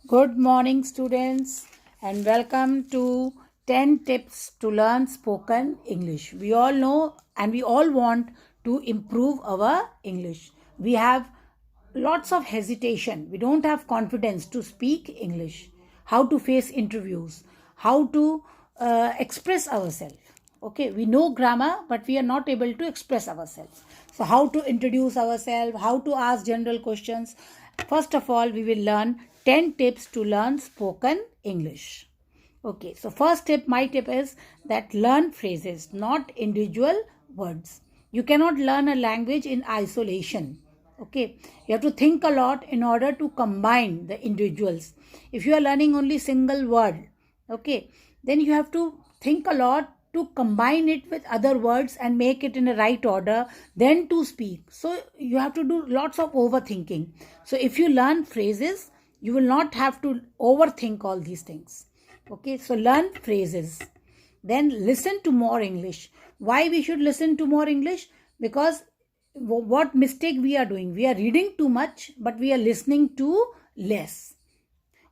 Good morning, students, and welcome to 10 Tips to Learn Spoken English. We all know and we all want to improve our English. We have lots of hesitation. We don't have confidence to speak English, how to face interviews, how to express ourselves. Okay, we know grammar, but we are not able to express ourselves. So, how to introduce ourselves, how to ask general questions. First of all, we will learn 10 tips to learn spoken English. Okay, so first tip, my tip is that learn phrases, not individual words. You cannot learn a language in isolation. Okay, you have to think a lot in order to combine the individuals. If you are learning only single word, okay, then you have to think a lot to combine it with other words and make it in the right order, then to speak. So you have to do lots of overthinking. So if you learn phrases, you will not have to overthink all these things. Okay, so learn phrases, then listen to more English. Why we should listen to more English? Because what mistake we are doing, we are reading too much but we are listening too less.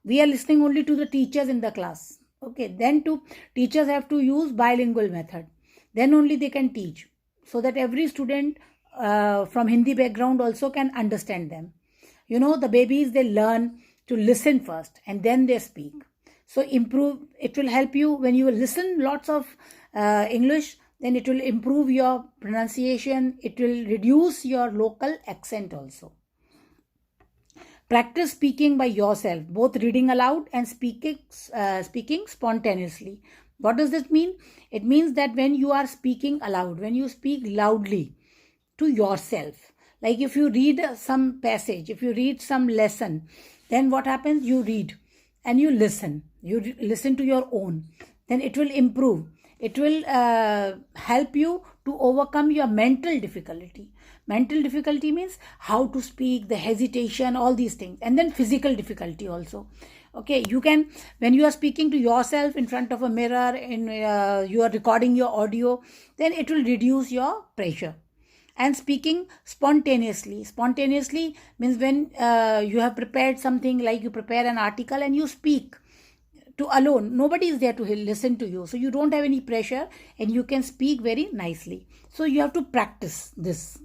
We are listening only to the teachers in the class. Okay, then to teachers have to use bilingual method, then only they can teach, so that every student from Hindi background also can understand them. The babies, they learn to listen first and then they speak. So improve, it will help you when you listen lots of English, then it will improve your pronunciation, it will reduce your local accent also. Practice speaking by yourself, both reading aloud and speaking spontaneously. What does this mean? It means that when you are speaking aloud, when you speak loudly to yourself, like if you read some passage, if you read some lesson, then what happens? You read and you listen. You listen to your own. Then it will improve. It will help you to overcome your mental difficulty. Mental difficulty means how to speak, the hesitation, all these things. And then physical difficulty also. Okay, you can, when you are speaking to yourself in front of a mirror, you are recording your audio, then it will reduce your pressure. And speaking spontaneously. Spontaneously means when you have prepared something, like you prepare an article and you speak to alone. Nobody is there to listen to you. So you don't have any pressure and you can speak very nicely. So you have to practice this.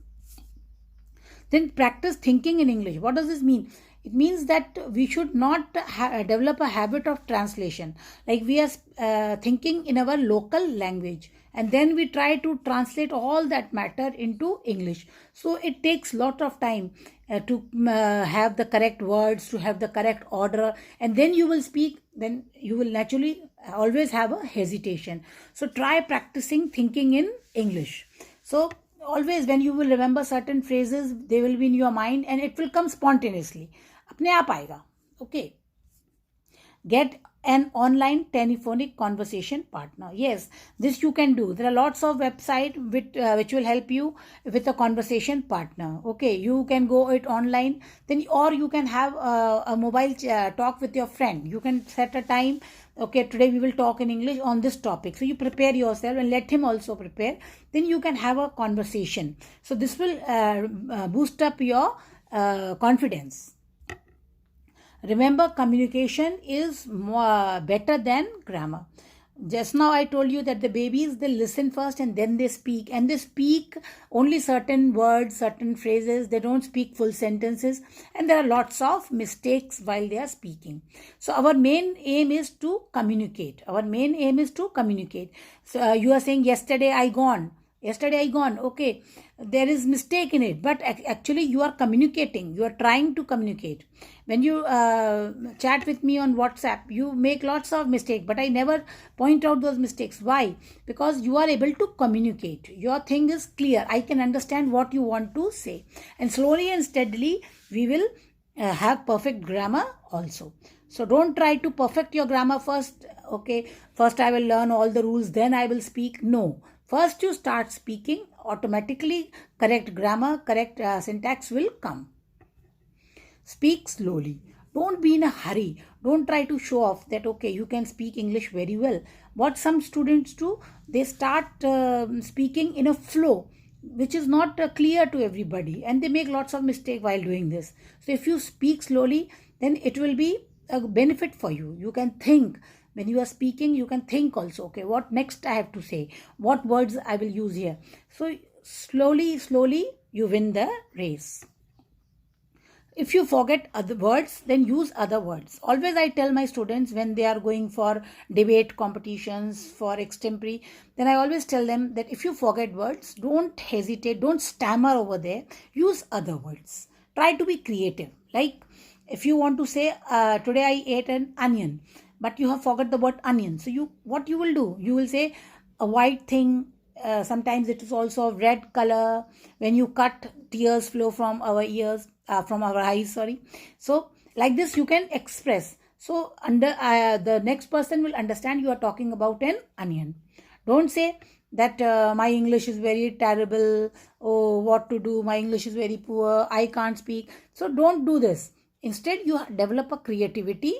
Then practice thinking in English. What does this mean? It means that we should not develop a habit of translation. Like we are thinking in our local language and then we try to translate all that matter into English. So it takes lot of time to have the correct words, to have the correct order, and then you will speak. Then you will naturally always have a hesitation. So try practicing thinking in English. So always when you will remember certain phrases, they will be in your mind and it will come spontaneously. अपने आप आएगा. Okay. Get an online telephonic conversation partner. Yes, this you can do. There are lots of websites which will help you with a conversation partner. Okay, you can go it online, then or you can have a mobile talk with your friend. You can set a time. Okay, today we will talk in English on this topic. So you prepare yourself and let him also prepare. Then you can have a conversation. So this will boost up your confidence. Remember, communication is better than grammar. Just now I told you that the babies, they listen first and then they speak. And they speak only certain words, certain phrases. They don't speak full sentences. And there are lots of mistakes while they are speaking. So our main aim is to communicate. Our main aim is to communicate. So you are saying, yesterday I gone. Yesterday I gone. Okay, there is mistake in it, but actually you are communicating. You are trying to communicate. When you chat with me on WhatsApp, you make lots of mistakes, but I never point out those mistakes. Why? Because you are able to communicate. Your thing is clear. I can understand what you want to say. And slowly and steadily, we will have perfect grammar also. So don't try to perfect your grammar first. Okay, first I will learn all the rules, then I will speak. No. First you start speaking, automatically correct grammar, correct syntax will come. Speak slowly. Don't be in a hurry. Don't try to show off that, okay, you can speak English very well. What some students do, they start speaking in a flow, which is not clear to everybody, and they make lots of mistakes while doing this. So if you speak slowly, then it will be a benefit for you. You can think. When you are speaking, you can think also, okay, what next I have to say, what words I will use here. So slowly you win the race. If you forget other words, then use other words. Always I tell my students when they are going for debate competitions, for extempore, then I always tell them that if you forget words, don't hesitate, don't stammer over there, use other words. Try to be creative. Like if you want to say, today I ate an onion, but you have forgot the word onion. So what you will do? You will say a white thing. Sometimes it is also of red color. When you cut, tears flow from our ears, from our eyes, sorry. So like this you can express. So the next person will understand you are talking about an onion. Don't say that my English is very terrible. Oh, what to do? My English is very poor. I can't speak. So don't do this. Instead, you develop a creativity,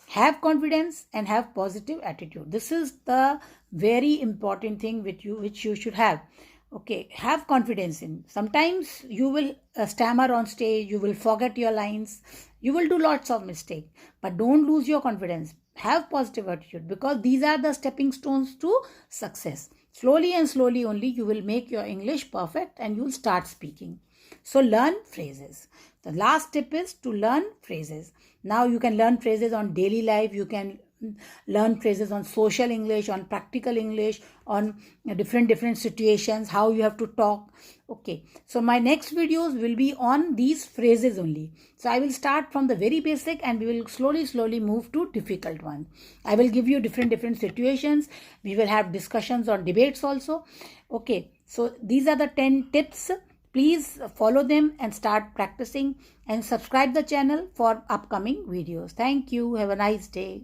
have confidence, and have positive attitude. This is the very important thing which you should have. Okay, have confidence in. Sometimes you will stammer on stage, you will forget your lines, you will do lots of mistakes, but don't lose your confidence. Have positive attitude, because these are the stepping stones to success. Slowly and slowly only you will make your English perfect and you will start speaking. So learn phrases. The last tip is to learn phrases. Now you can learn phrases on daily life. You can learn phrases on social English, on practical English, on different situations, how you have to talk. Okay, so my next videos will be on these phrases only. So I will start from the very basic and we will slowly move to difficult one. I will give you different situations. We will have discussions on debates also. Okay, so these are the 10 tips. Please follow them and start practicing, and subscribe the channel for upcoming videos. Thank you. Have a nice day.